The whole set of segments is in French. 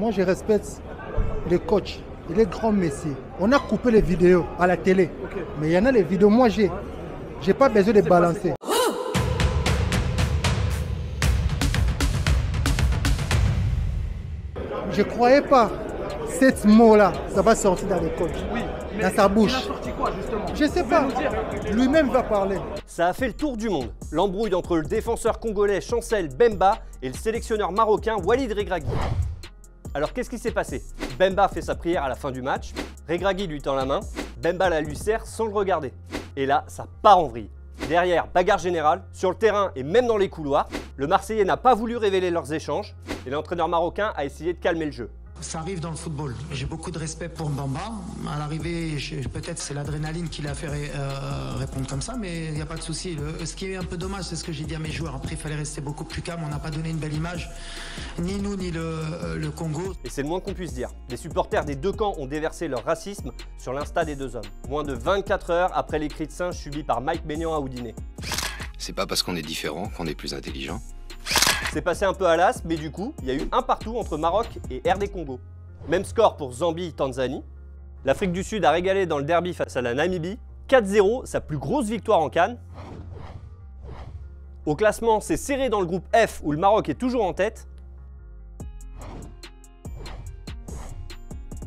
Moi, je respecte le coach. Il est grand Messi. On a coupé les vidéos à la télé. Okay. Mais il y en a les vidéos. Moi, j'ai pas besoin de balancer. Je ne croyais pas cette mot-là, ça va sortir dans le coach, dans sa bouche. Il a sorti quoi, justement? Je ne sais pas. Lui-même va parler. Ça a fait le tour du monde. L'embrouille entre le défenseur congolais Chancel Bemba et le sélectionneur marocain Walid Regragui. Alors qu'est-ce qui s'est passé? Bemba fait sa prière à la fin du match, Regragui lui tend la main, Bemba la lui serre sans le regarder. Et là, ça part en vrille. Derrière, bagarre générale, sur le terrain et même dans les couloirs. Le Marseillais n'a pas voulu révéler leurs échanges et l'entraîneur marocain a essayé de calmer le jeu. Ça arrive dans le football. J'ai beaucoup de respect pour Bamba. À l'arrivée, peut-être c'est l'adrénaline qui l'a fait répondre comme ça, mais il n'y a pas de souci. Ce qui est un peu dommage, c'est ce que j'ai dit à mes joueurs. Après, il fallait rester beaucoup plus calme. On n'a pas donné une belle image, ni nous, ni le Congo. Et c'est le moins qu'on puisse dire. Les supporters des deux camps ont déversé leur racisme sur l'insta des deux hommes. Moins de 24 heures après les cris de singe subis par Mike Maignan à Houdiné. C'est pas parce qu'on est différent qu'on est plus intelligent. C'est passé un peu à l'as, mais du coup, il y a eu un partout entre Maroc et RD Congo. Même score pour Zambie-Tanzanie. L'Afrique du Sud a régalé dans le derby face à la Namibie. 4-0, sa plus grosse victoire en CAN. Au classement, c'est serré dans le groupe F où le Maroc est toujours en tête.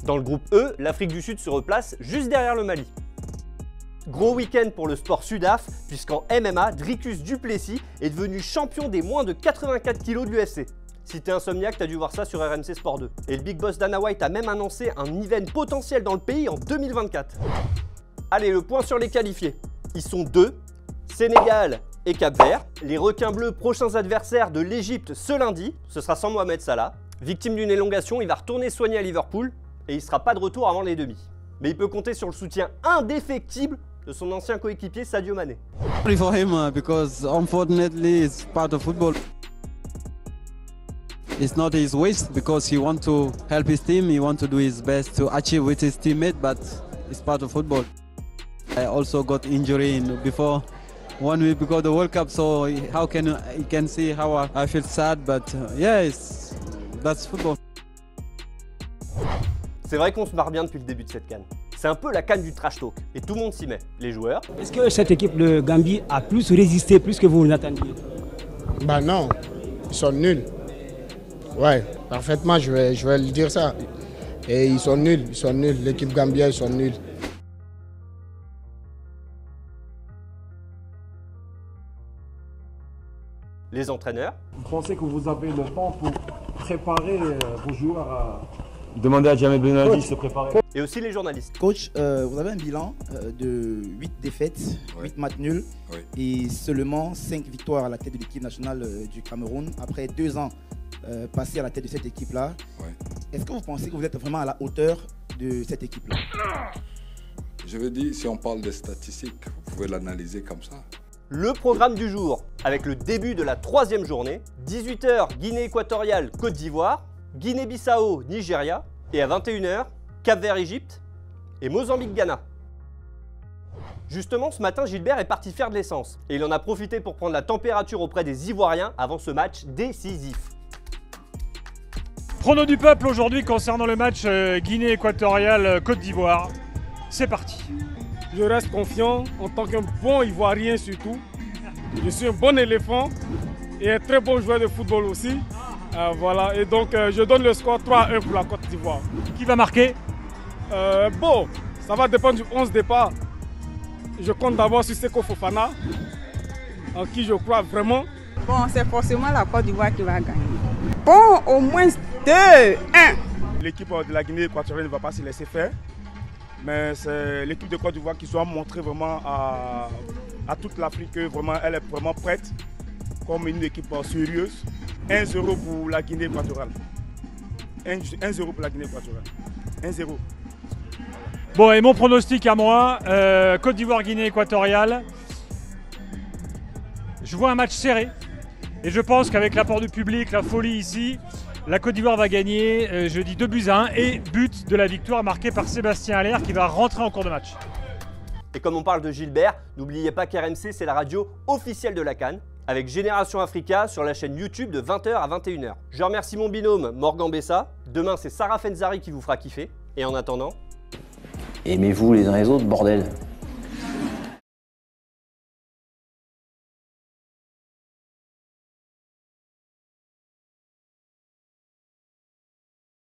Dans le groupe E, l'Afrique du Sud se replace juste derrière le Mali. Gros week-end pour le sport sudaf, puisqu'en MMA, Dricus du Plessis est devenu champion des moins de 84 kg de l'UFC. Si t'es insomniaque, t'as dû voir ça sur RMC Sport 2. Et le big boss Dana White a même annoncé un event potentiel dans le pays en 2024. Allez, le point sur les qualifiés. Ils sont deux, Sénégal et Cap-Vert. Les requins bleus, prochains adversaires de l'Égypte ce lundi. Ce sera sans Mohamed Salah. Victime d'une élongation, il va retourner soigner à Liverpool et il sera pas de retour avant les demi. Mais il peut compter sur le soutien indéfectible de son ancien coéquipier Sadio Mané. Sorry for him because unfortunately it's part of football. It's not his waste because he wants to help his team, he wants to do his best to achieve with his teammate, but it's part of football. I also got injury before 1 week before the World Cup, so how can you can see how I feel sad, but yeah, that's football. C'est vrai qu'on se marre bien depuis le début de cette CAN. C'est un peu la CAN du trash talk et tout le monde s'y met. Les joueurs. Est-ce que cette équipe de Gambie a plus résisté, plus que vous l'attendiez? Bah non, ils sont nuls. Ouais, parfaitement, je vais le dire ça. Et ils sont nuls. L'équipe gambienne, ils sont nuls. Les entraîneurs. Vous pensez que vous avez le temps pour préparer vos joueurs à... Demandez à Jamel Benali de se préparer. Et aussi les journalistes. Coach, vous avez un bilan de 8 défaites, 8 matchs nuls et seulement 5 victoires à la tête de l'équipe nationale du Cameroun après 2 ans passés à la tête de cette équipe-là. Est-ce que vous pensez que vous êtes vraiment à la hauteur de cette équipe-là? Je veux dire, si on parle des statistiques, vous pouvez l'analyser comme ça. Le programme du jour, avec le début de la 3e journée, 18 h Guinée équatoriale, Côte d'Ivoire, Guinée-Bissau, Nigeria, et à 21 h Cap-Vert-Égypte et Mozambique-Ghana. Justement, ce matin, Gilbert est parti faire de l'essence et il en a profité pour prendre la température auprès des Ivoiriens avant ce match décisif. Prono du peuple aujourd'hui concernant le match Guinée équatoriale Côte d'Ivoire. C'est parti. Je reste confiant en tant qu'un bon Ivoirien surtout. Je suis un bon éléphant et un très bon joueur de football aussi. Voilà, et donc je donne le score 3-1 pour la Côte d'Ivoire. Qui va marquer? Bon, ça va dépendre du 11 départ. Je compte d'abord sur Seko Fofana, en qui je crois vraiment. Bon, c'est forcément la Côte d'Ivoire qui va gagner. Bon, au moins 2-1. L'équipe de la Guinée équatoriale ne va pas se laisser faire. Mais c'est l'équipe de Côte d'Ivoire qui doit montrer vraiment à toute l'Afrique que vraiment elle est vraiment prête comme une équipe sérieuse. 1-0 pour la Guinée équatoriale. 1-0 pour la Guinée équatoriale. 1-0. Bon, et mon pronostic à moi, Côte d'Ivoire-Guinée équatoriale. Je vois un match serré. Et je pense qu'avec l'apport du public, la folie ici, la Côte d'Ivoire va gagner, je dis 2-1 et but de la victoire marqué par Sébastien Haller qui va rentrer en cours de match. Et comme on parle de Gilbert, n'oubliez pas qu'RMC c'est la radio officielle de la CAN. avec Génération Africa sur la chaîne YouTube de 20h à 21h. Je remercie mon binôme Morgan Bessa. Demain, c'est Sarah Fenzari qui vous fera kiffer. Et en attendant... aimez-vous les uns les autres, bordel.